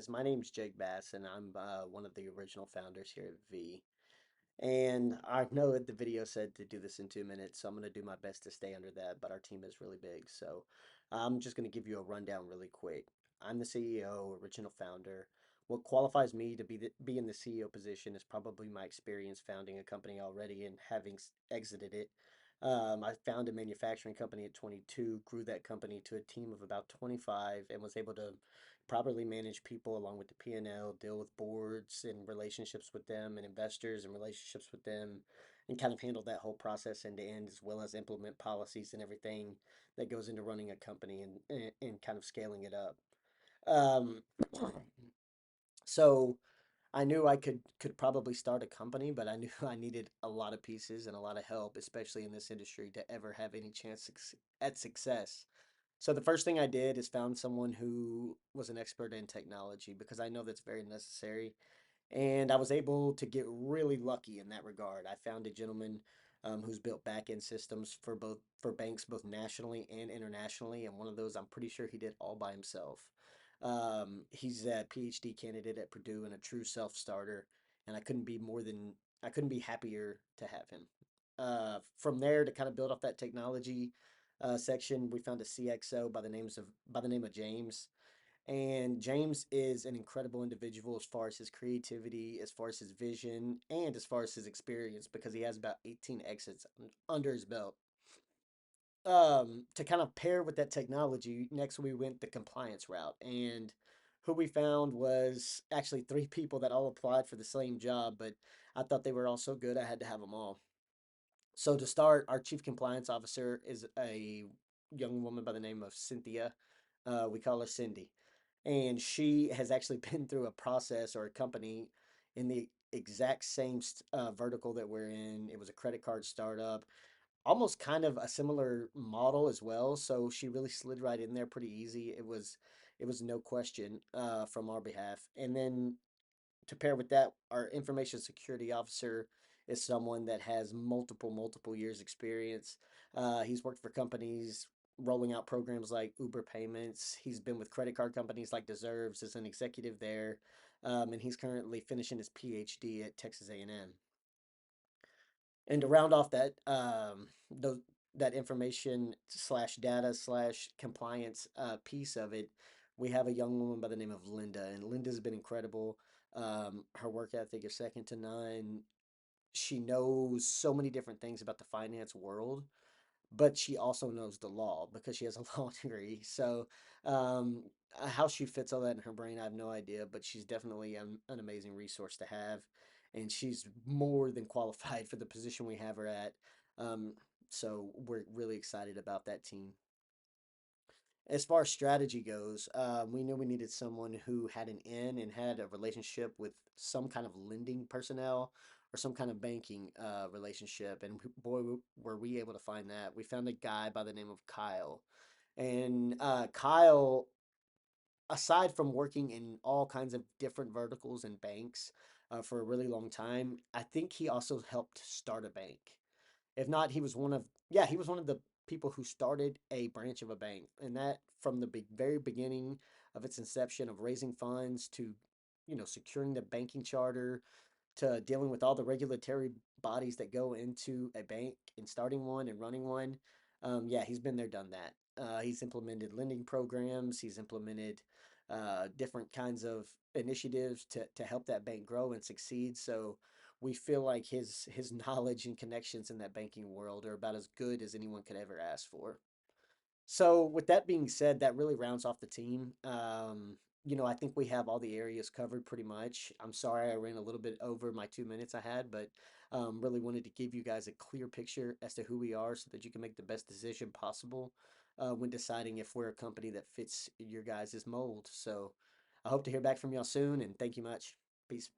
guys. My name's Jake Bass, and I'm one of the original founders here at V. And I know that the video said to do this in 2 minutes, so I'm going to do my best to stay under that, but our team is really big. So I'm just going to give you a rundown really quick. I'm the CEO, original founder. What qualifies me to be in the CEO position is probably my experience founding a company already and having exited it. I founded a manufacturing company at 22, grew that company to a team of about 25, and was able to properly manage people along with the P&L, deal with boards and relationships with them and investors and relationships with them, and kind of handle that whole process end to end, as well as implement policies and everything that goes into running a company and kind of scaling it up. Um, so I knew I could probably start a company, but I knew I needed a lot of pieces and a lot of help, especially in this industry, to ever have any chance at success. So the first thing I did is found someone who was an expert in technology because I know that's very necessary. And I was able to get really lucky in that regard. I found a gentleman who's built back-end systems for banks both nationally and internationally, and one of those I'm pretty sure he did all by himself. He's a PhD candidate at Purdue and a true self-starter, and I couldn't be happier to have him. From there to kind of build off that technology section, we found a CXO by the name of James. And James is an incredible individual as far as his creativity, as far as his vision, and as far as his experience because he has about 18 exits under his belt. To kind of pair with that technology, next we went the compliance route. And who we found was actually three people that all applied for the same job, but I thought they were all so good I had to have them all. So to start, our chief compliance officer is a young woman by the name of Cynthia. We call her Cindy, and she has actually been through a process or a company in the exact same vertical that we're in. It was a credit card startup, almost kind of a similar model as well. So she really slid right in there pretty easy. It was no question from our behalf. And then to pair with that, our information security officer is someone that has multiple years experience. He's worked for companies rolling out programs like Uber Payments. He's been with credit card companies like Deserves as an executive there, and he's currently finishing his PhD at Texas A&M. And to round off that information slash data slash compliance piece of it, we have a young woman by the name of Linda, and Linda's been incredible. Her work ethic is second to none. She knows so many different things about the finance world, but she also knows the law because she has a law degree. So, um, how she fits all that in her brain, I have no idea, but she's definitely an amazing resource to have. And she's more than qualified for the position we have her at. Um, so, we're really excited about that team. As far as strategy goes, we knew we needed someone who had an in and had a relationship with some kind of lending personnel or some kind of banking relationship. And boy, were we able to find that. We found a guy by the name of Kyle. And Kyle, aside from working in all kinds of different verticals and banks for a really long time, I think he also helped start a bank. If not, he was one of the people who started a branch of a bank, and that from the very beginning of its inception of raising funds to, securing the banking charter to dealing with all the regulatory bodies that go into a bank and starting one and running one. Yeah, he's been there, done that. He's implemented lending programs. He's implemented different kinds of initiatives to help that bank grow and succeed. So we feel like his knowledge and connections in that banking world are about as good as anyone could ever ask for. So with that being said, that really rounds off the team. I think we have all the areas covered pretty much. I'm sorry I ran a little bit over my 2 minutes I had, but really wanted to give you guys a clear picture as to who we are so that you can make the best decision possible when deciding if we're a company that fits your guys' mold. So I hope to hear back from y'all soon and thank you much. Peace.